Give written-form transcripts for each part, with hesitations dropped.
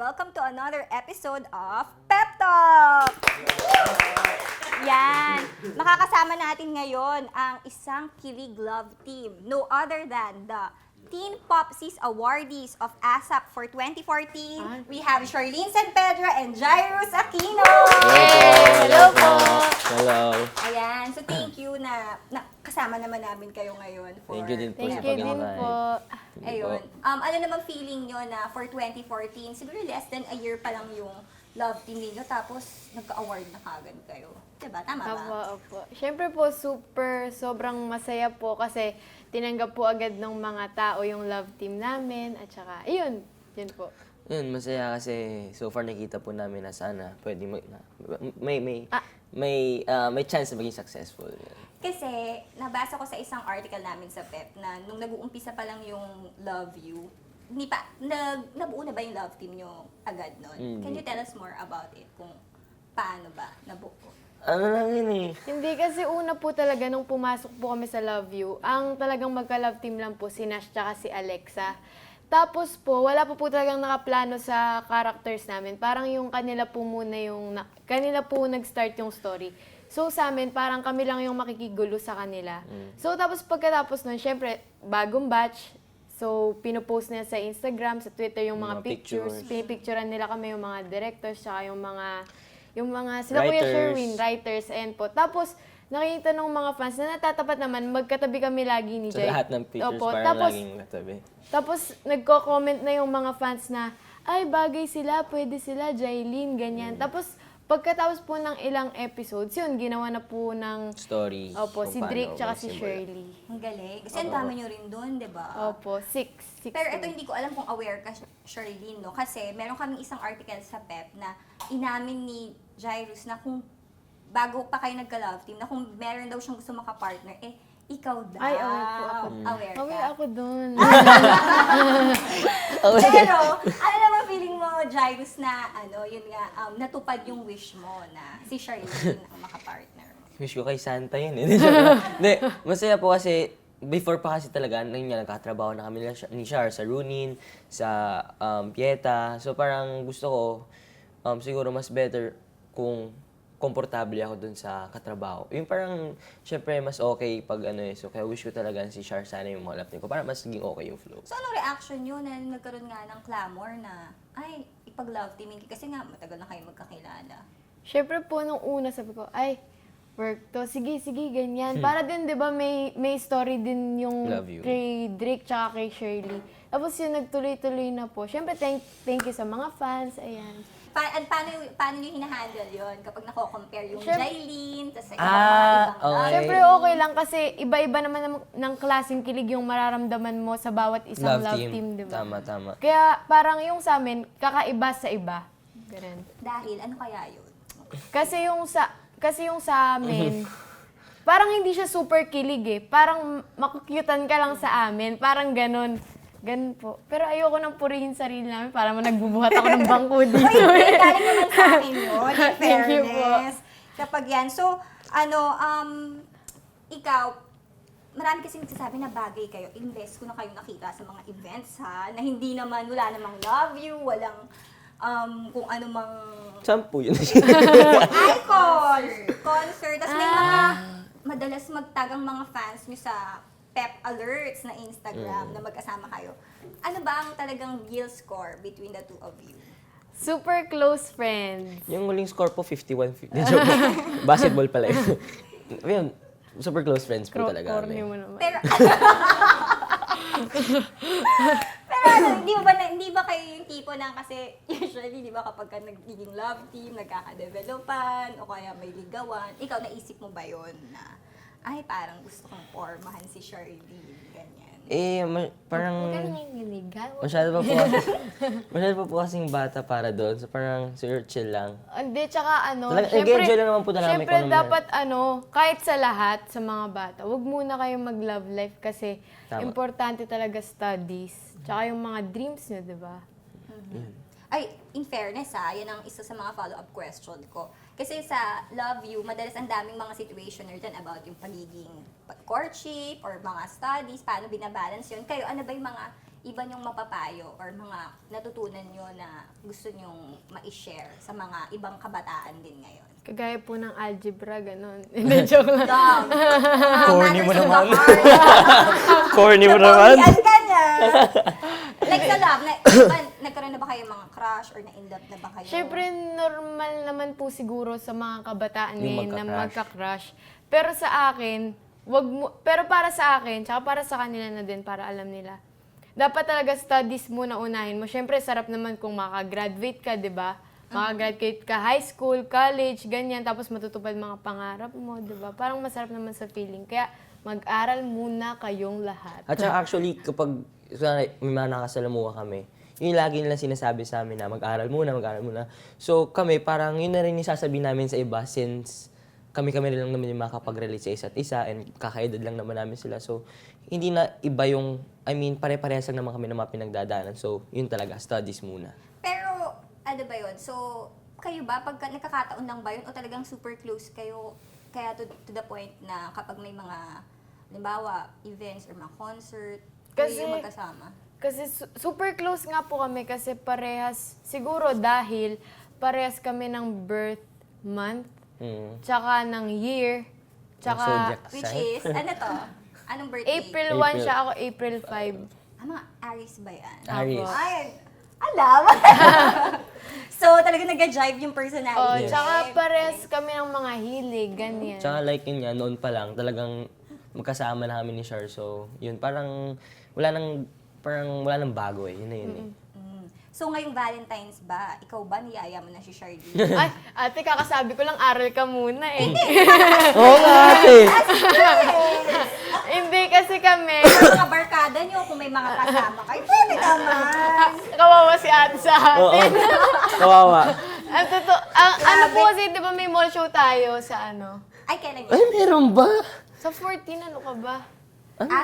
welcome to another episode of Pep Talk! Yan! Makakasama natin ngayon ang isang kilig love team. No other than the Teen Popsies awardees of ASAP for 2014. We have Charlene San Pedro and Jairus Aquino! Hello po! Hello. Ayan, so thank you na kasama naman namin kayo ngayon for... Thank you din po sa Thank you din pag-invite. po. Ayun. Ano naman feeling nyo na for 2014, siguro less than a year pa lang yung love team ninyo, tapos nagka-award na kagad kayo. Diba? Tama ba? Opo. Siyempre po, sobrang masaya po kasi tinanggap po agad ng mga tao yung love team namin at saka, yun po. Yun, masaya kasi so far nakita po namin na sana pwede may chance na maging successful. Yun. Kasi nabasa ko sa isang article namin sa PEP na nung nag-uumpisa pa lang yung Love You, nabuo na ba yung love team nyo agad nun? Can you tell us more about it? Kung paano ba nabuo? Ano lang yun eh. Hindi kasi una po talaga nung pumasok po kami sa Love You, ang talagang magka-love team lang po si Nash tsaka si Alexa. Tapos po, wala po talagang nakaplano sa characters namin. Parang yung kanila po nag-start yung story. So sa amin, parang kami lang yung makikigulo sa kanila. So tapos pagkatapos nun, syempre, bagong batch. So pinopost nila sa Instagram, sa Twitter yung mga pictures. Pinipicturean nila kami yung mga directors, tsaka yung mga sila Kuya Writers. Sherwin, writers, ayan po. Tapos, nakikita ng mga fans na natatapat naman, magkatabi kami lagi ni Sa Jai. lahat ng pictures Opo, parang laging katabi. tapos, nagko-comment na yung mga fans na, ay, bagay sila, pwede sila, Jailin, ganyan. Tapos, pagkatapos po ng ilang episodes, yun, ginawa na po ng, Story. opo, kung si Drake paano tsaka si magsimula. Shirley. Ang galing. Kasi ang dami nyo rin dun, di ba? Opo, six Pero po. ito hindi ko alam kung aware ka, Charlene, no? Kasi meron kaming isang article sa PEP na inamin ni Jairus na kung bago pa kayo nagka-love team, na kung meron daw siyang gusto makapartner, ikaw daw. Ay, aware po ako. Aware ka. Aware ako dun. Pero, ano naman feeling mo, Jairus, na yun nga, natupad yung wish mo na si Charlene ang makapartner mo? Wish ko kay Santa yun eh. Hindi, masaya po kasi before pa kasi talaga, nagkatrabaho na kami ni Char sa Runin, sa Pieta. So parang gusto ko, siguro mas better kung komportable ako dun sa katrabaho. Yung parang, syempre, mas okay pag so kaya wish ko talaga si Char sana yung mga love team ko para mas naging okay yung flow. So, anong reaction nyo na nagkaroon nga ng clamor na, ay, ipag-love teaming kasi nga, matagal na kayo magkakilala? Siyempre po, nung una sabi ko, ay, work to. Sige, ganyan. Para din, di ba, may story din yung Love you. kay Drake tsaka kay Shirley. Tapos yun, nagtuloy-tuloy na po. Siyempre, thank you sa mga fans. Ayan. Paano nyo hinahandle yun kapag nako-compare yung Siyempre- Jailin, tapos sa Ah, ibang okay. love? Siyempre, okay lang kasi iba-iba naman ng klaseng kilig yung mararamdaman mo sa bawat isang love team, di ba? Tama. Kaya parang yung sa amin, kakaiba sa iba. Ganun. Dahil, ano kaya yun? Kasi yung sa amin, parang hindi siya super kilig eh. Parang makukyutan ka lang sa amin. Parang ganun. Ganun po. Pero ayoko nang purihin sarili namin para nagbubuhat ako ng bangko dito. Uy, galing naman sa akin yun, in Thank you po. fairness. Kapag yan. So, ikaw, marami kasi nagsasabi na bagay kayo. Invest ko na kayo nakita sa mga events, ha? Na hindi naman, wala namang love you, walang kung ano mang Sampu yun. icon, concert. Tapos may mga madalas magtag ang mga fans nyo sa pep alerts na Instagram na magkasama kayo. Ano ba ang talagang real score between the two of you? Super close friends. Yung huling score po, 51-50. Basketball pala yun. Ayun, super close friends po talaga Corny kami. mo naman. Pero hindi ba kayo yung tipo na kasi usually, di ba kapag ka nagiging love team, nagkakadevelopan, o kaya may ligawan, ikaw naisip mo ba yon na, ay, parang gusto kong formahan si Shirley, ganyan. Parang Huwag ka nanginginig, ha? masyado pa po kasing bata para doon. So parang super chill lang. Hindi, tsaka Talaga, nag-enjoy lang naman po namin syempre kung ano dapat kahit sa lahat, sa mga bata, wag muna kayong mag-love life kasi Tama. importante talaga studies. Tsaka yung mga dreams nyo, di ba? Ay, in fairness yan ang isa sa mga follow-up question ko. Kasi sa Love You, madalas ang daming mga situationer dyan about yung pagiging courtship or mga studies, paano binabalance yun. Kayo, ano ba yung mga iba niyong mapapayo or mga natutunan niyo na gusto niyong ma-share sa mga ibang kabataan din ngayon? Kagaya po ng algebra, gano'n. Hindi, joke lang. Love. Corny mo Matters to the naman. heart. Corny mo naman. Napogian ka niya. Like sa love, nagkaroon na ba kayo mga crush or na-in-love na ba kayo? Siyempre, normal naman po siguro sa mga kabataan Yung ngayon na magka-crush. magka-crush. Pero sa akin, pero para sa akin, tsaka para sa kanila na din, para alam nila. Dapat talaga studies muna unahin mo. Siyempre, sarap naman kung makagraduate ka, di ba? Makagraduate ka high school, college, ganyan, tapos matutupad mga pangarap mo, di ba? Parang masarap naman sa feeling. Kaya mag-aral muna kayong lahat. At saka actually, kapag may mga nakasalamuha kami, yun lagi nila sinasabi sa amin na mag-aral muna, mag-aral muna. So kami, parang yun na rin yung sasabihin namin sa iba since kami rin lang naman yung makakapag-relate sa isa't isa and kakaedad lang naman namin sila. So hindi na iba yung, pare-parehas lang naman kami ng mga pinagdadaanan. So yun talaga, studies muna. Pero, ano ba yun? So, kayo ba, pagka nakakataon lang ba yun o talagang super close kayo, kaya to the point na kapag may mga, halimbawa, events or mga concert, kayo yung magkasama? Kasi super close nga po kami kasi parehas, siguro dahil parehas kami ng birth month, tsaka ng year, tsaka Zodiac Which sign. is, ano to? Anong birthday? April 1 siya, ako April 5. Mga Aries ba yan? Aries. Ay, alam! So, talaga nag-jive yung Oh, personality. tsaka parehas kami ng mga hilig, ganyan. Tsaka like yun nga, noon pa lang, talagang magkasama na kami ni Char. So yun, parang wala nang bago eh. Yun na yun eh. So, ngayong Valentine's ba, ikaw ba niyaya mo na si Charlene? Ay, ate, kakasabi ko lang, aral ka muna eh. Oo nga ate! Hindi kasi kami, Sa mga barkada niyo, kung may mga kasama kayo, pwede naman. kawawa si ate sa Oo, atin. kawawa. Ano po kasi, di ba may mall show tayo sa ano? Ay, kailan Ay, yun? meron ba? Sa 14, ano ka ba?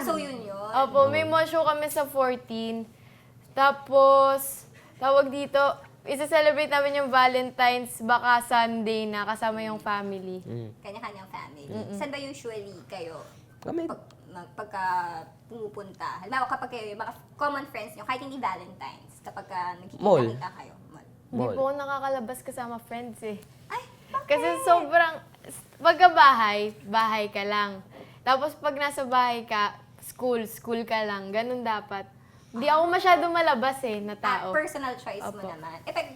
So yun yun. Opo, may mall show kami sa 14. Tapos, tawag dito, isa-celebrate namin yung Valentine's baka Sunday na kasama yung family. Kanya-kanyang family. Saan ba usually kayo? Kami. Pagka pumupunta. Halimbawa, kapag kayo, yung mga common friends nyo, kahit hindi Valentine's, kapag Mall. nagkikita-kita kayo. Mall. Hindi Mall. po ako nakakalabas kasama friends eh. Ay, Kasi sobrang, pagka-bahay, bahay ka lang. Tapos pag nasa bahay ka, school ka lang. Ganun dapat. Hindi ako masyado malabas eh, na tao. personal choice mo Opo. naman. Pag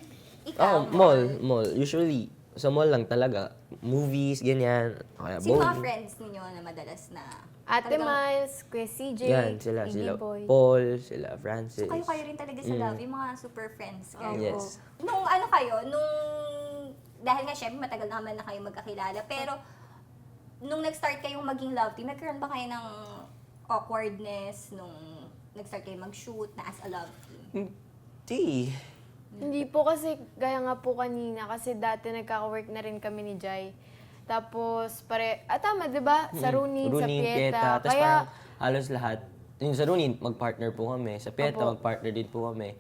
ikaw, Mall. Usually, sa mall lang talaga. Movies, ganyan. Kaya sino mga bowling. friends ninyo na madalas na Ate talagang- Miles, Kuya CJ, Yan, sila Iggy Boy. Paul, sila Francis. kayo rin talaga sa love, yung mga super friends kayo. Yes. Nung ano kayo, dahil nga syempre matagal naman na kayo magkakilala, pero nung nag-start kayong maging love team, nagkaroon ba kayo ng awkwardness nung nag-start kayo mag-shoot na as a love team? Hindi. Hindi po kasi, gaya nga po kanina, kasi dati nagkaka-work na rin kami ni Jai. Tapos, tama, di ba? Sa Runin, sa Pieta. Tapos Kaya, parang halos lahat. Yung sa Runin, mag-partner po kami. Sa Pieta, Opo. mag-partner din po kami.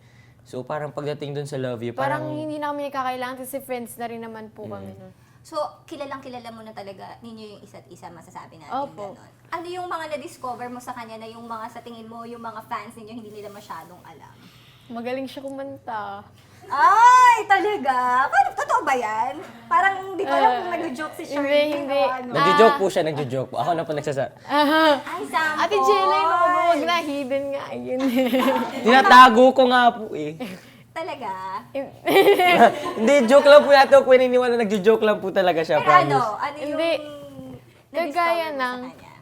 So parang pagdating dun sa Love You, parang parang hindi na kami kakailangan kasi friends na rin naman po kami nun. So, kilala mo na talaga ninyo yung isa't isa, masasabi natin Opo. ganon. Ano yung mga na-discover mo sa kanya na yung mga sa tingin mo, yung mga fans ninyo hindi nila masyadong alam? Magaling siya kumanta. Ay, talaga? Paano, totoo ba yan? Parang hindi ko alam kung nag-joke si Shirley. hindi. o ano. nagjo-joke po siya, nagjo-joke po. Ako na po nagsasabi. Ay, sample. Ate Jelay, wag na, hidden nga yun. Tinatago ko nga po eh. Talaga? Hindi, joke lang po natin. Kung naniniwala, nagjo-joke lang po talaga siya, Pero promise. ano yung Hindi. na-discover Kagaya mo ng- sa kanya?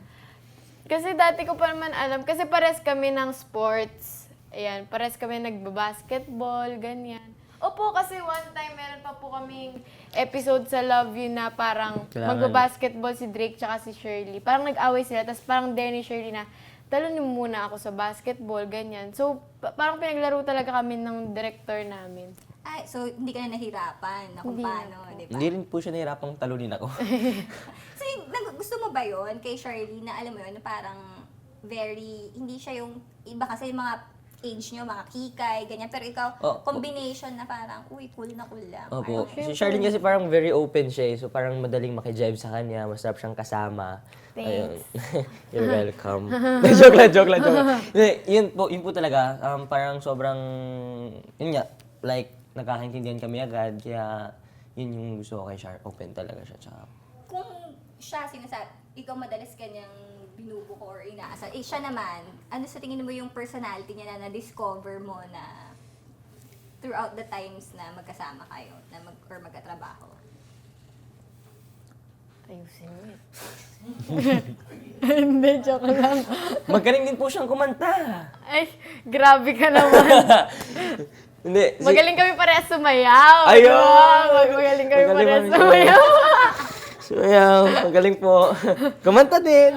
Kasi dati ko pa naman alam, kasi pares kami ng sports. Ayan, pares kami nagbabasketball, ganyan. Opo, kasi one time meron pa po kaming episode sa Love You na parang Kailangan. magbabasketball si Drake tsaka si Shirley. Parang nag-away sila, tapos parang dare ni Shirley na, talunin mo muna ako sa basketball, ganyan. So, parang pinaglaro talaga kami ng director namin. Ay, so hindi ka na nahirapan na kung Hindi paano, na po. di ba? Hindi rin po siya nahirapang talunin ako. So, gusto mo ba yon kay Shirley na alam mo yun, na parang very, hindi siya yung, iba kasi yung mga age nyo, mga kikay, ganyan. Pero ikaw, Oh, combination na parang, uy, cool na cool lang. Opo. Parang, Si Charlene kasi parang very open siya eh. So parang madaling makijive sa kanya. Masarap siyang kasama. Ayun. You're welcome. joke lang, joke lang, joke lang. Hindi, yun po talaga. Parang sobrang, yun nga, like, nagkakaintindihan kami agad. Kaya yun yung gusto ko kay Char. Open talaga siya. Tsaka, kung siya ikaw madalas kanyang binubuko or inaasal, siya naman, ano sa tingin mo yung personality niya na na-discover mo na throughout the times na magkasama kayo, or magkatrabaho? Ayusin mo eh. Hindi, joke lang. magaling din po siyang kumanta. Ay, grabe ka naman. Hindi. Magaling kami parehas sumayaw. Ayun! Magaling kami Magaling parehas kami sumayaw. Magaling po. Kumanta din.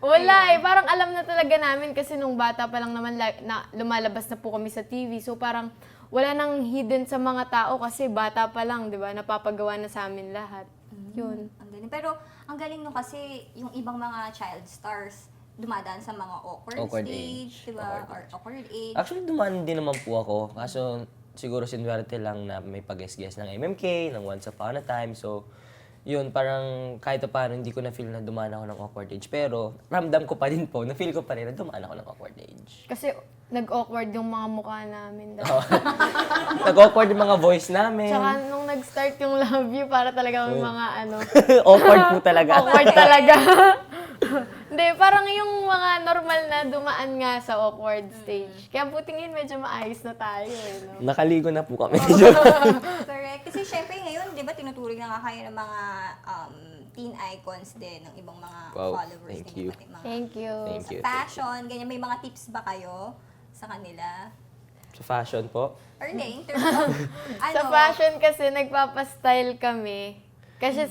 Wala eh, parang alam na talaga namin kasi nung bata pa lang naman na lumalabas na po kami sa TV. So parang wala nang hidden sa mga tao kasi bata pa lang, di ba? Napapagawa na sa amin lahat. Yun. Ang galing. Pero ang galing no kasi yung ibang mga child stars dumadaan sa mga awkward stage, di ba? Or awkward age. Actually, dumaan din naman po ako. Kaso, siguro sinuwerte lang na may pag-guess ng MMK, ng Once Upon a Time. So, yun, parang kahit pa paano, hindi ko na-feel na dumaan ako ng awkward age. Pero, ramdam ko pa din po, na-feel ko pa rin na dumaan ako ng awkward age. Kasi nag-awkward yung mga mukha namin. Nag-awkward yung mga voice namin. Tsaka nung nag-start yung Love You, para talaga may mga ano, Awkward po talaga. awkward talaga. Hindi, parang yung mga normal na dumaan nga sa awkward stage. Kaya butingin medyo maayos na tayo eh, no? Nakaligo na po kami. Correct. Kasi syempre ngayon, di ba, tinuturing na nga kayo ng mga teen icons din, ng ibang mga Wow, followers thank din. you. Pati mga Thank you. Thank sa you. fashion, ganyan. May mga tips ba kayo sa kanila? Sa fashion po. Or hindi, in terms of, ano, Sa fashion kasi nagpapastyle kami. Kasi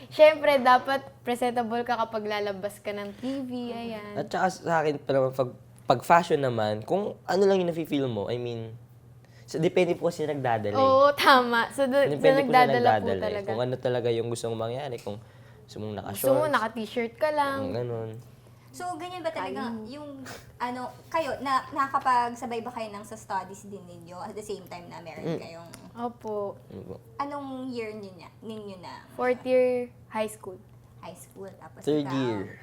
syempre dapat presentable ka kapag lalabas ka ng TV, ayan. At saka sa akin pa naman, pag fashion naman, kung ano lang yung nafe-feel mo, I mean, depende po kasi nagdadala. Oo, tama. So, Depende po sa nagdadala po nagdadala. talaga. Kung ano talaga yung gusto mong mangyari, kung gusto mong Gusto mo, naka-shorts, naka-t-shirt ka lang. ganun. so ganyan ba talaga yung, ano, kayo, nakakapagsabay ba kayo ng sa studies din ninyo at the same time na meron kayong, Opo. anong year ninyo na? 4th year high school. High school, tapos Third ikaw, year,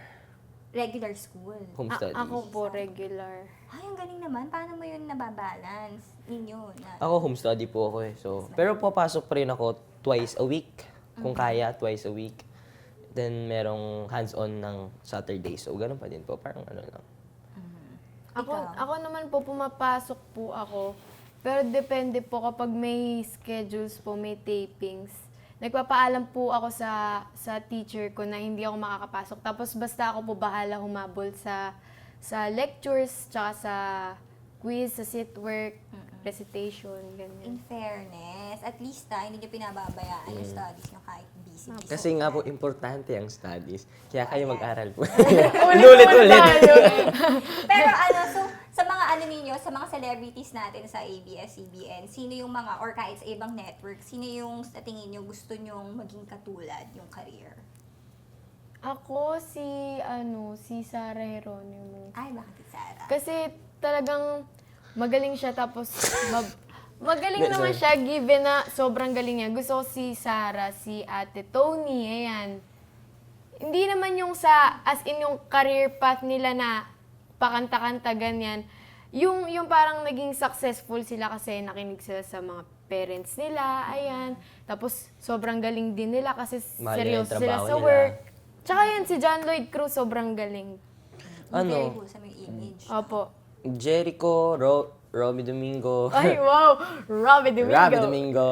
regular school. home studies. Ako po, regular. Ay, ang galing naman. Paano mo yun nababalance ninyo? Ako home study po ako eh. So, pero papasok pa rin ako twice a week. Kung kaya, twice a week. Then, merong hands-on ng Saturday. So, ganun pa din po. Parang ano lang. Ako naman po, pumapasok po ako. Pero depende po kapag may schedules po, may tapings. Nagpapaalam po ako sa teacher ko na hindi ako makakapasok. Tapos basta ako po bahala humabol sa lectures, tsaka sa quiz, sa sit work, recitation, ganyan. In fairness, at least hindi nyo pinababayaan yung studies nyo kahit busy. Kasi nga po, importante ang studies. Kaya kayo mag-aral po. Ulit-ulit. Pero ano, so sa mga ano ninyo, sa mga celebrities natin sa ABS-CBN, sino yung mga, or kahit sa ibang network, sino yung sa tingin nyo gusto nyong maging katulad yung career? Ako si Sarah Geronimo. Ay, bakit si Sarah? Kasi talagang magaling siya tapos magaling Hindi, naman sorry. siya given na sobrang galing niya. Gusto ko si Sarah, si Ate Tony, ayan. Hindi naman yung as in yung career path nila na pakanta-kanta ganyan. Yung parang naging successful sila kasi nakinig sila sa mga parents nila, ayan. Tapos sobrang galing din nila kasi Mahal nila yung seryoso sila trabaho sa nila. work. Tsaka yun, si John Lloyd Cruz, sobrang galing. Very Ano? cool sa may image. Opo. Jericho, Romy Domingo. Ay, wow! Robbie Domingo. Robbie Domingo.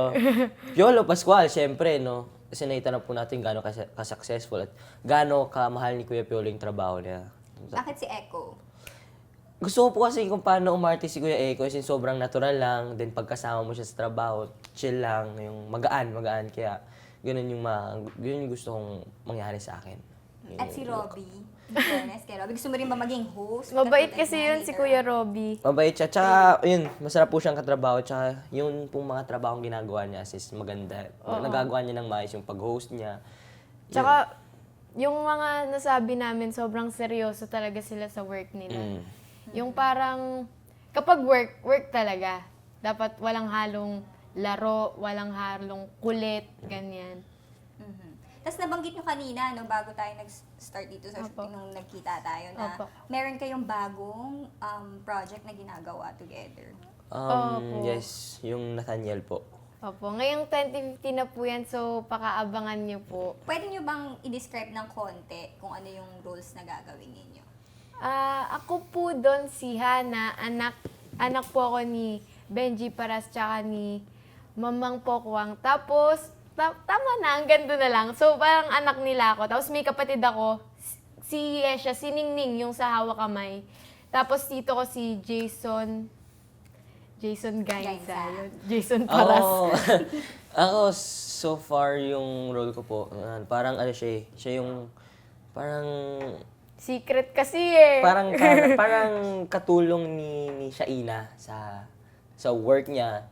Piolo Pascual, syempre, no? Kasi nakita na po natin gaano ka-successful at gaano kamahal ni Kuya Piolo yung trabaho niya. Bakit si Echo? Gusto ko po kasi kung paano umarte si Kuya Eko, kasi sobrang natural lang, then pagkasama mo siya sa trabaho, chill lang, yung magaan. Kaya ganun yung gusto kong mangyari sa akin. Yun At yung- si Robbie? In fairness kay Robbie, gusto mo rin ba maging host? Mabait Katulad kasi niya, yun si later Kuya on? Robbie. Mabait siya. Tsaka, yun, masarap po siyang katrabaho. Tsaka, yung pong mga trabahong ginagawa niya is maganda. Nagagawa niya ng maayos yung pag-host niya. Tsaka, yung mga nasabi namin, sobrang seryoso talaga sila sa work nila. Yung parang, kapag work talaga. Dapat walang halong laro, walang halong kulit, ganyan. Tapos nabanggit nyo kanina, no, bago tayo nag-start dito sa shooting, nung nagkita tayo, na Opo. meron kayong bagong project na ginagawa together. Opo. Yes, yung Nathaniel po. Opo, ngayong 2015 na po yan, so pakaabangan niyo po. Pwede nyo bang i-describe ng konti kung ano yung roles na gagawin ninyo? Ako po doon si Hana, anak po ako ni Benji Paras tsaka ni Mamang Pokwang. Tapos, tama na, hanggang doon na lang. So, parang anak nila ako. Tapos may kapatid ako, si Esha, si Ningning, yung sa hawak kamay. Tapos tito ko si Jason Gainza. Gainza. Yun. Jason Paras. Ako, so far, yung role ko po, parang ano siya eh, siya yung, parang, Secret kasi eh. parang katulong ni Shaina sa work niya,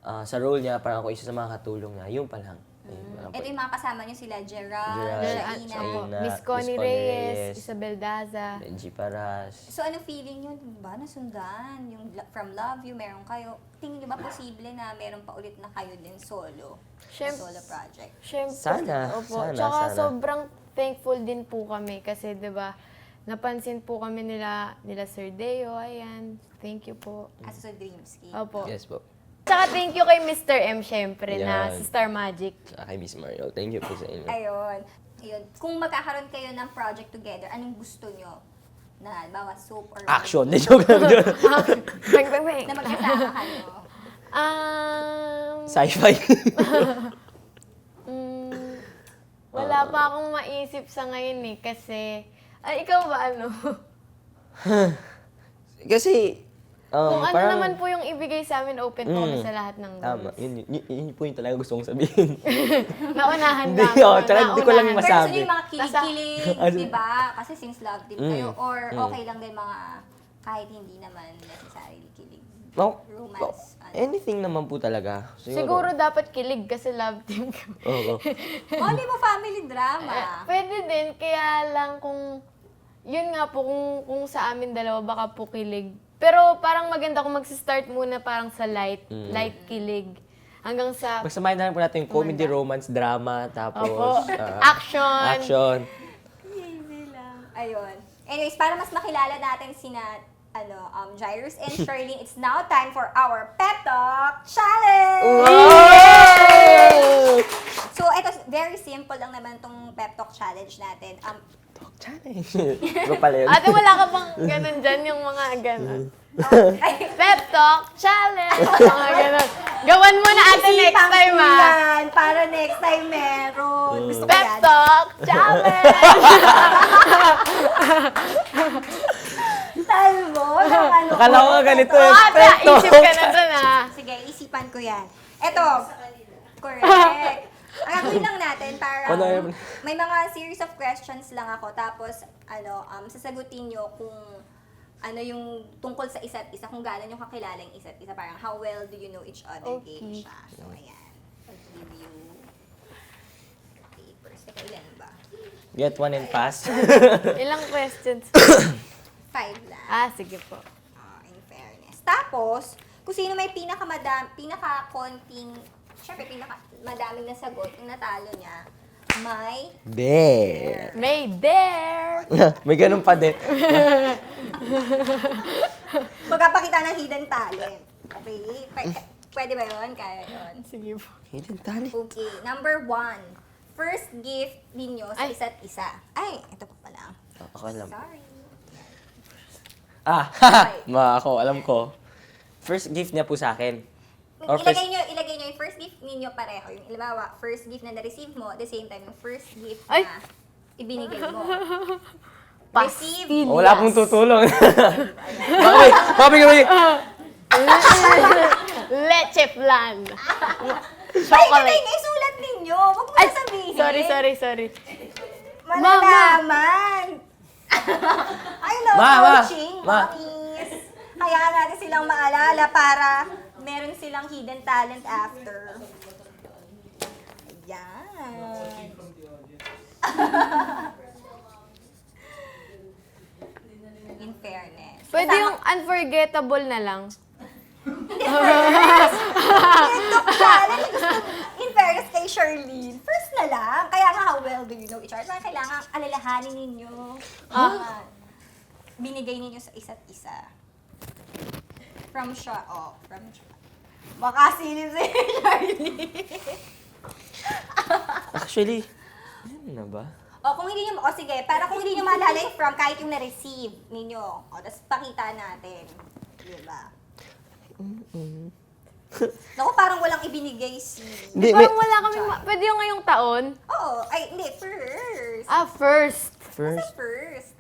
sa role niya, parang ako isa sa mga katulong niya. Yun pa lang. Ayun, parang Ito yung mga kasama nyo sila, Gerald, Gerald, Shaina. Shaina, Miss Connie Reyes, Isabel Daza. Benji Paras. So, anong feeling nyo? Ba, nasundan? Yung from Love You, meron kayo. Tingin nyo ba posible na meron pa ulit na kayo din solo? Solo project? Siyempre. Sana, Opo. sana, Tsaka sana. sobrang thankful din po kami kasi 'di ba napansin po kami nila Sir Deo, ayan. Thank you po. As sa Dreamscape. Opo. Yes po. Tsaka thank you kay Mr. M syempre na Yan. si Star Magic. Tsaka kay Miss Mario. Thank you po sa inyo. Ayun. Kung magkakaroon kayo ng project together, anong gusto nyo? Na, bawa soap or Action! Di joke lang yun. Bang bang bang. na magkasama kayo? Sci-fi. Wala pa akong maisip sa ngayon eh kasi ikaw ba ano? Kasi, Kung ano parang, naman po yung ibigay sa amin, open po kami sa lahat ng tama. roles. Yun po yung talaga gusto kong sabihin. Naunahan Hindi, lang. tsaka hindi ko lang naunahan. Pero gusto masabi. nyo yung mga kilig-kilig, di ba? Kasi since love team kayo, or okay lang din mga kahit hindi naman necessarily kilig. Romance. Anything naman po talaga. Siguro dapat kilig kasi love team kami. Oo. Hindi mo family drama. Pwede din, kaya lang kung, yun nga po, kung sa amin dalawa, baka po kilig. Pero parang maganda kung mag-start muna parang sa light kilig. Hanggang sa, Magsamahin na lang po natin yung comedy, romance, drama, tapos opo, action. action. Easy lang. Ayun. Anyways, para mas makilala natin sina Jairus and Charlene, it's now time for our Pep Talk Challenge! So, ito, very simple lang naman tong Pep Talk Challenge natin. Talk challenge. Iba pala yun. Ate, wala ka bang ganun dyan, yung mga ganun? Pep Talk Challenge! Mga ganun. Gawan mo na ate next Isipang time ko ah. yan, para next time meron. Gusto ko Pep yan. Talk Challenge! Talbo, ng ano. Akala ko nga ganito eh. Ate, Pep talk. isip ka na dun ah. Sige, isipan ko yan. Eto, correct. Ang gagawin lang natin, parang Ano yun? may mga series of questions lang ako, tapos sasagutin nyo kung ano yung tungkol sa isa't isa, kung gaano nyo kakilala yung isa't isa, parang how well do you know each other game Okay. siya. So, ayan. I'll give you papers. Teka, ilan ba? Get one and pass. Ilang questions? 5 lang. Sige po. In fairness. Tapos, kung sino may pinaka-konting, syempre pinaka-madaming nasagot, yung natalo niya, may There. May dare! May ganun pa din. magpapakita ng hidden talent. Okay? Pwede ba yun? Kaya yun. Sige po. Hidden talent. Okay. Number 1. First gift ninyo sa Ay. isa't isa. Ay, ito pa pala. Okay lang. Sorry. Ako, alam ko. First gift niya po sa akin. Or Ilagay nyo yung first gift ninyo pareho. Yung ilabawa, first gift na na-receive mo, at the same time, yung first gift Ay. na ibinigay mo. Receive. Pastillas. wala pong tutulong. Bakit? Leche flan. Ay, Chocolate. yung isulat ninyo. Huwag mo Ay, sasabihin. sorry. Malalaman. I love coaching, Ma. mommies. Kaya natin silang maalala para meron silang hidden talent after. Ayan. In fairness. Pwede Kasama yung unforgettable na lang. In fairness kay Charlene, first na lang. Kaya nga, how well do you know each other? Kailangan alalahanin ninyo. Binigay ninyo sa isa't isa. From siya. Makasilip si Charlene. Actually, yun na ba? Kung hindi nyo, sige, pero kung hindi nyo maalala yung from, kahit yung na-receive ninyo. Tapos pakita natin. Diba? Naku, parang walang ibinigay si... Hindi, Parang wala kami, pwede yung ngayong taon? Oo, ay, hindi, first. First. first. Sa first.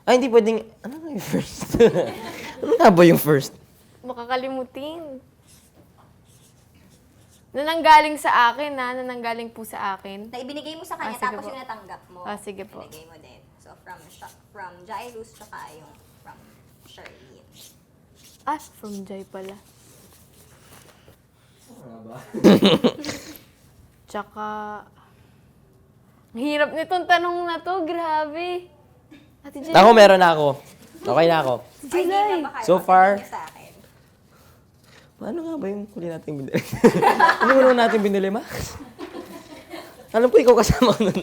Ay, hindi pwedeng, ano nga yung first? Ano nga ba yung first? Makakalimutin. Nananggaling sa akin, nananggaling po sa akin. Na ibinigay mo sa kanya, Sige tapos po. yung natanggap mo. Sige po. Ibinigay mo din. So, from Jairus, tsaka yung from Charlene. From Jai pala. Tsaka, ang hirap nitong tanong na to, grabe. Ate Jai. Ako, meron na ako. Okay na ako. Ay, hindi na ba kayo? So far- Ibigay niyo sa akin. Paano nga ba yung huli natin binili? Ano mo natin binili, Max? Alam ko ikaw kasama ko nun.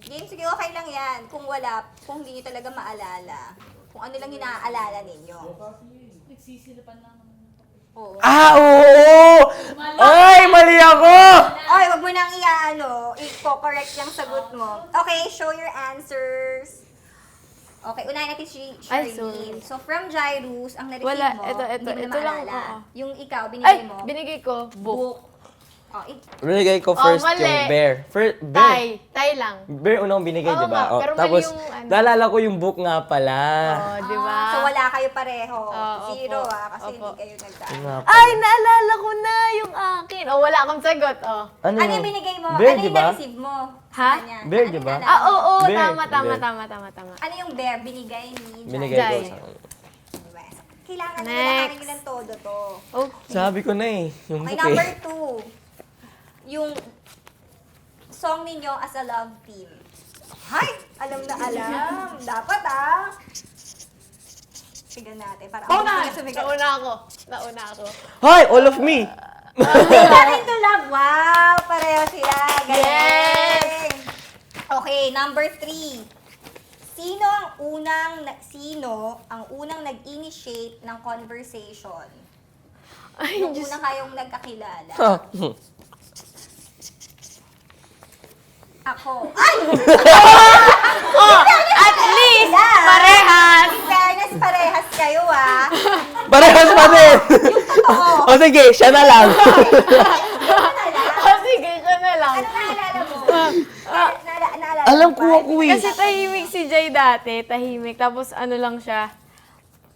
Game, sige, okay lang yan. Kung wala, kung hindi nyo talaga maalala. Kung ano lang yung naaalala ninyo. Oo. Oo! Ay, mali ako! Ay, wag mo nang i-correct yung sagot mo. Okay, show your answers. Okay, unahin natin si Ay, Charlene. So, from Jairus, ang na-receive Wala, mo, ito, hindi mo na ito lang, maalala. oo. Yung ikaw, binigay mo, binigay ko, book. Binigay ko first mali. yung bear. Bear. Tay lang. Bear unang binigay, Oo di ba? nga, pero mali Tapos, yung ano. naalala ko yung book nga pala. Di ba? So, wala kayo pareho. Oo, Zero, opo. kasi Opo. hindi kayo nagdaan. Yun nga pala. Ay, naalala ko na yung akin. Wala akong sagot, Ano yung binigay mo? Bear, Ano di yung ba? na-receive mo? sa Ha? kanya? Bear, Ano di yung ba? naalala mo? Oo, Bear. tama. Ano yung bear binigay ni Binigay ko Jai. sa Diba? Kailangan na Next. nilalahanin nyo ng todo to. Okay. Sabi ko na eh. Yung Okay, book number eh. 2. Yung song ninyo as a love team. Hay! Alam na alam. Dapat Tignan natin. Para Nauna ako. Hi, all of me! Nothing to love. Wow! Pareho sila. Galing! Okay, number 3. Sino ang unang nag-initiate ng conversation? Ay, Nung Diyos. una kayong nagkakilala. Ako. Ay! At least, parehas. In fairness, parehas kayo Parehas pa din! Oo. O sige, siya na lang. Sige, siya na lang. Ano naalala mo? Naalala Alam mo ko ba? ako eh. Kasi tahimik si Jay dati, tahimik. Tapos ano lang siya,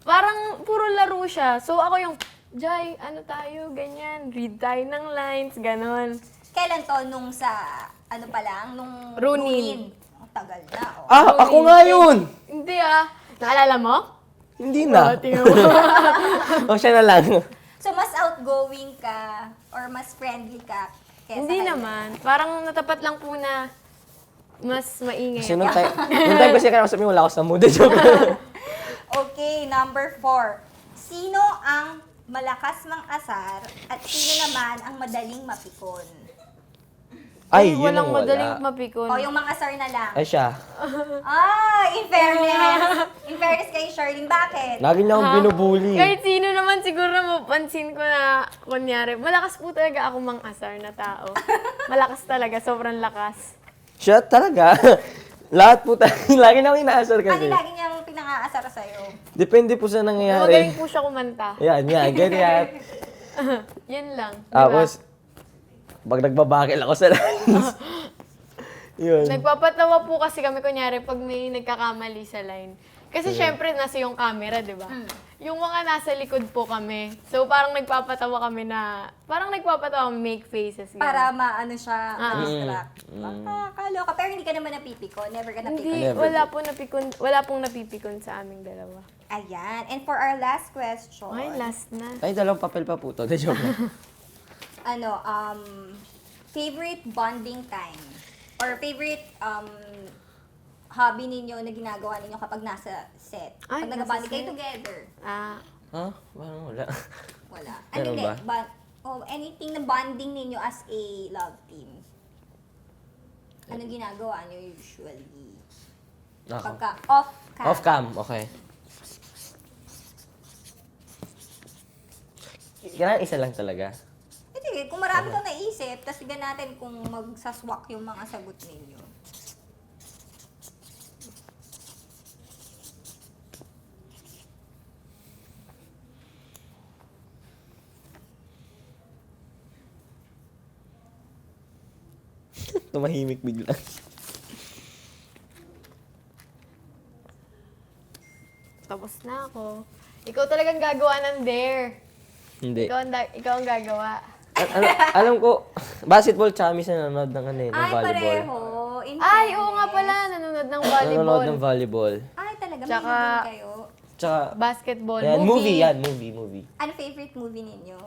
parang puro laro siya. So ako yung, Jay, ano tayo, ganyan, read tayo ng lines, ganon. Kailan to? Nung sa, ano pa lang? Nung Runin. Ang tagal na, Ako nga yun! Hindi naalala mo? Hindi na. Tingnan mo. O siya na lang. So, mas outgoing ka or mas friendly ka kesa Hindi kay- naman. Parang natapat lang po na mas maingay. Kasi nung time kasi kaya sabi mo, wala ako sa mood. Joke. Okay, number 4. Sino ang malakas mang-asar at sino naman ang madaling mapikon? Ay, yun walang ang madaling wala. mapikon. O, yung mang-asar na lang. Ay siya. In fairness kay Charlene, bakit? Lagi niya akong binubuli. Kahit sino naman siguro mapansin ko na, kunyari, malakas po talaga ako mang-asar na tao. Malakas talaga, sobrang lakas. Siya talaga. Lahat po tayo. Lagi na akong inaasar Ano kasi. lagi niyang pinang-aasar sa'yo? Depende po sa Magaling nangyayari. po siya kumanta. Yan, ganyan. Yun lang. di ba? Tapos, pag nagbabakil ako sa lines. Yun. Nagpapatawa po kasi kami, kunyari, pag may nagkakamali sa line. Kasi syempre, nasa yung camera, di ba? Yung mga nasa likod po kami. So, parang nagpapatawa kami make faces. ganun. Para maano siya, ma-distract. Kaloka. Pero hindi ka naman napipikon. Never ka napikon. Hindi, Never. wala pong napipikon sa aming dalawa. Ayan. And for our last question, Ay, last na. Ay, dalawang papel pa po to. De joke lang. favorite bonding time? Or favorite hobby ninyo na ginagawa ninyo kapag nasa set? Ay, Pag nasa nag-bonding kayo set. together? Ah, Ha? Parang wala. Wala. Meron Hindi. ba? Anything na bonding ninyo as a love team? Ano ginagawa nyo usually? Ako. Pagka off-cam? Off-cam, okay. Kailangan isa lang talaga. Sige, kung marami kang naisip, tapos tignan natin kung magsaswak yung mga sagot ninyo. Tumahimik bigla. tapos na ako. Ikaw talagang gagawa ng dare. Hindi. Ikaw ang gagawa. Alam ko, basketball tsaka minsan nanonood ng ano eh, ng Ay, volleyball. pareho. In Ay, oo fairness. nga pala. Nanonood ng volleyball. Nanonood ng volleyball. Ay, talaga. Tsaka- May din kayo. Tsaka, Basketball. yan, movie movie. yan, movie. Ano favorite movie ninyo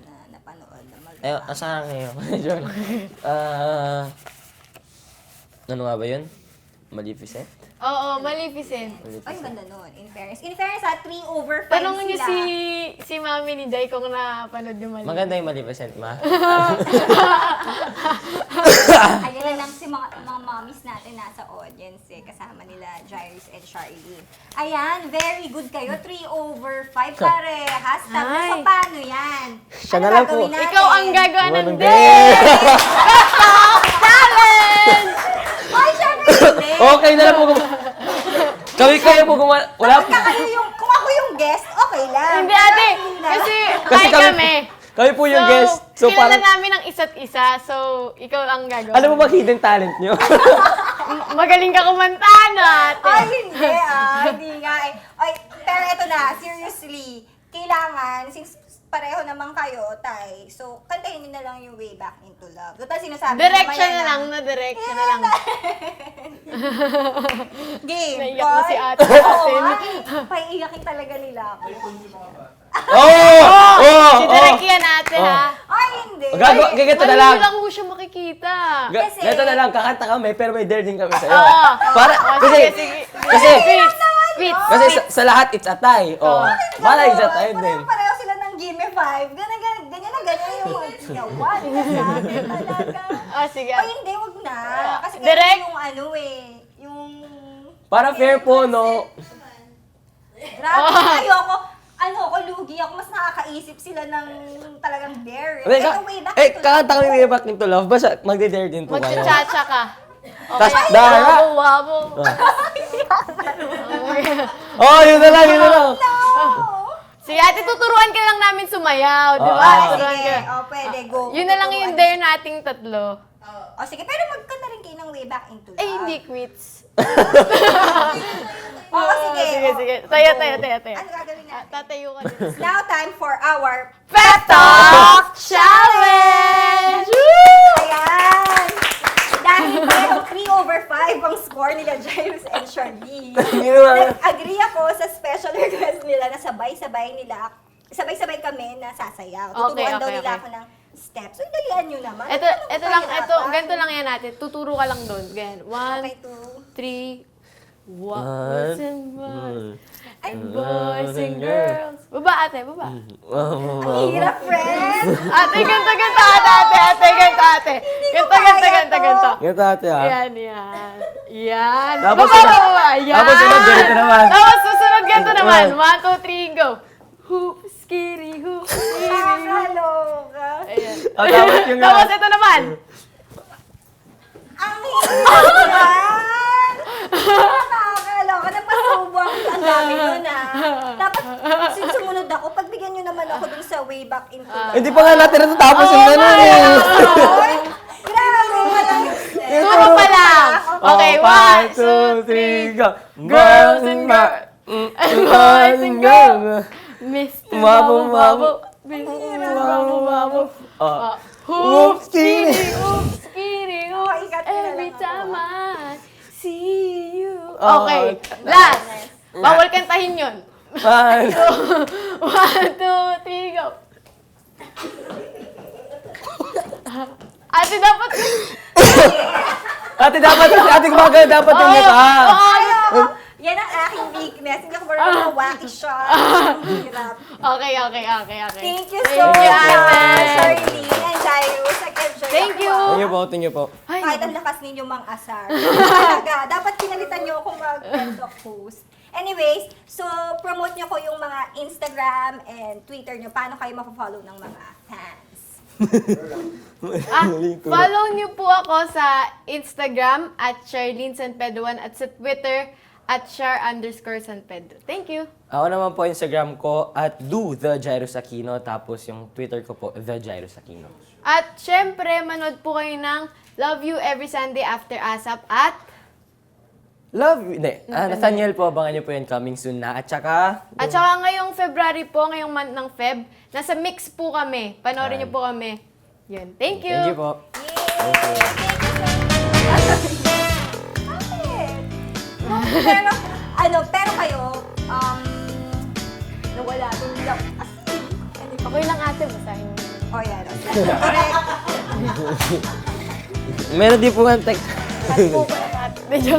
na napanood na Eh, maganda? asahan ngayon. Joke. Ano nga ba yun? Maleficent? Oo, Maleficent. Ay, ganda nun. In fairness. In fairness, 3/5 Tanong niyo sila. si Mami ni Jai kung napanood yung Maleficent. Maganda yung Maleficent, ma. Ayan na lang si mga mommies natin nasa audience eh. Kasama nila Jairus and Charlene. Ayan, very good kayo. 3/5 parehas. Tapos, Ay. so paano yan? Siya Ano na lang po. gagawin natin? Ikaw ang gagawa ng Walang dare! Challenge! Ay, syempre hindi. Okay na lang po. Kami po gumawa. Wala po. Kung ako yung guest, okay lang. Hindi ate, Hindi na. kasi Kasi hi kami. Kami po yung guest. So kilala parang, namin ang isa't isa, so ikaw ang gagawa. alam mo ba hidden talent nyo? Magaling ka kumanta, no, ate? Ay, hindi hindi nga eh. Ay, pero eto na, seriously, kailangan, since pareho naman kayo, Tay, so, kantahin niyo na lang yung Way Back Into Love. Total, sinasabi niyo Direction mamaya na lang, na direction na lang. Game. Naiyak na si boy. ate Oo, natin. ay, paiiyakin talaga nila ako. Si Direk yan, ate, ha? Ay, hindi. Ganito na lang. Hindi lang ho siya makikita. Kasi- Ganito na lang, kakanta kami, pero may dare din kami sa'yo. Oo. Para, kasi, Kasi, Fits. kasi sa lahat, it's a tie. Oh. Para it's a tie din. Pareho sila ng Gimme 5. Ganyan yung yawan. Sabi talaga. Ah, sige. Ay, hindi, wag na. Kasi Direct? yung ano eh, yung... Para fair po, no? Grabe, ayoko. Ano ko, lugi ako. Mas nakakaisip sila ng talagang dare. Hindi, Ito, way back. ito kakanta kami way back into love. Basta magde-dare din po kayo. Magchachacha ka. Tas, Dara! Wabo. Oh, yun na lang, yun na lang. Sige, ate, tuturuan ka lang namin sumayaw, di ba? Ah, Tuturuan Sige, ka. pwede, go. Yun na lang yung dare nating tatlo. O sige, pero magkanta rin kayo ng way back into love. Ay, hindi quits. Oo, sige. Sige. Tayo. Ano gagawin natin? Tatayo ka din. Now, time for our Pep Talk Challenge! Ayan! Dahil pareho 3/5 ang score nila Jairus and Charlene. Nag-agree ako sa special request nila na sabay-sabay kami na sasayaw. Tuturuan daw nila ako ng steps. So, dalian nyo naman. Ganito lang yan natin. Tuturo ka lang doon. Ganyan. 1, 3, boys and boys. And boys and girls. Baba, ate, baba. Ang hirap, friend! Ate, ganito, ate. Ganito. Ganito ate ha. Yan. Tapos Baba, sunod- baba. Yan. tapos sunod, ganito naman. Tapos susunod ganito naman. 1, 2, 3, go. Hoop, skitty, hoop, skitty, hoop. Nakakaloka. Ayan. Tapos yung Tapos ito naman. Ang hirap yan! Nakakaloka. Napasubo ang dami nun Dapat, since sumunod ako, pagbigyan nyo naman ako dun sa way back into love. Hindi pa nga natin natatapos yung ganun eh. Ay, grabe, walang Turo pa lang. Okay, 1, 2, 3, go. Girls and girls. And boys and girls. Mr. Babo, Babo. Mr. Babo. Oh. Hoop, skitty, hoop, skitty, hoop. Oh, ikat ko na lang Every ako. time I see you. Oh, Okay, last. Bawal kantahin yun. 1, 2, 3, go. Ate, dapat... ate kumagal dapat yung mukha. Ayaw! Yan ang aking weakness. Hindi ako marunong wacky shot. Ang hirap. Okay. Thank you so Thank you, much, Ate. Charlene and Jairus. Nag-enjoy Thank ako. you. Thank you po. Ay, Kahit ang lakas ninyo mang asar. Talaga, dapat pinalitan nyo akong mag-end of host. Anyways, so promote nyo ko yung mga Instagram and Twitter nyo. Paano kayo mapafollow ng mga fans? Follow niyo po ako sa Instagram at Charlene San Pedro 1 at sa Twitter at Char_San Pedro. Thank you. Ako naman po Instagram ko at do the Jairus Aquino, tapos yung Twitter ko po the Jairus Aquino. At syempre, manood po kayo ng Love You Every Sunday After ASAP at Nathaniel po, abangan niyo po yun coming soon na. At saka ngayong February po, ngayong month ng Feb, nasa mix po kami. Panoorin niyo po kami. Yun. Thank you. thank you po. Yay! Thank you so much. Pero kayo, nawala dun lang. Okay lang ate, basahin mo. Oh, yan. Correct. Meron din po ang text. At po pala ate. Medyo